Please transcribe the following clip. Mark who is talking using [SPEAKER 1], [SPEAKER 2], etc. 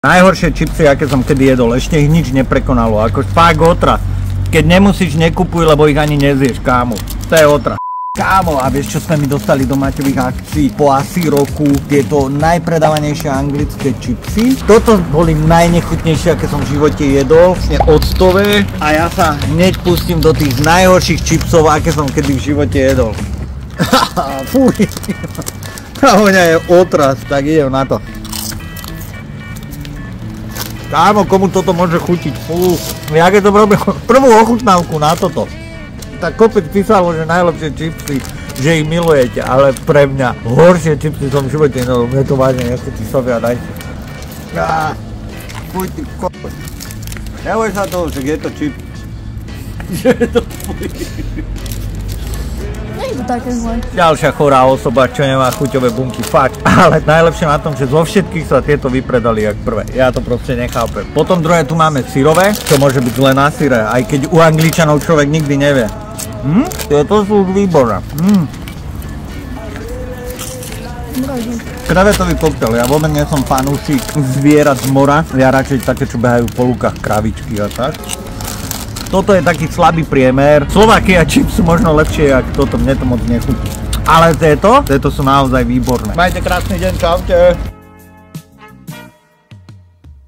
[SPEAKER 1] Najhoršie čipsy, aké som kedy jedol, ešte ich nič neprekonalo, ako fakt otra. Keď nemusíš, nekupuj, lebo ich ani nezieš, kámo. To je otra. Kámo, a vieš, čo sme mi dostali do Maťových akcií po asi roku? Tieto najpredávanejšie anglické čipsy. Toto boli najnechutnejšie, aké som v živote jedol. Octové. A ja sa hneď pustím do tých najhorších čipsov, aké som kedy v živote jedol. Fuj. A voňa je otras, tak idem na to. Kámo, komu toto môže chutiť? Fú, ja keď som robil prvú ochutnávku na toto, tak kopec písalo, že najlepšie čipsy, že ich milujete, ale pre mňa horšie čipsy som v živote nedal, mne to vážne nechutí, Sofia, dajte. Fuj, ty kopec. Neboj sa toho, že je to čip. Že je to fuj.
[SPEAKER 2] Nie je to také zle.
[SPEAKER 1] Ďalšia chorá osoba, čo nemá chuťové bunky, fakt. Ale najlepšie na tom, že zo všetkých sa tieto vypredali jak prvé. Ja to proste nechápem. Potom druhé tu máme syrové, čo môže byť zle na syre, aj keď u Angličanov človek nikdy nevie. Tieto sú výborné. Krevetový koktail, ja vôbec nie som fanúšik zvierat z mora. Ja radšej také, čo behajú po lukách, kravičky a tak. Toto je taký slabý priemer. Slovakia chips sú možno lepšie, jak toto, mne to moc nechutí. Ale tieto sú naozaj výborné. Majte krásny deň, čaute.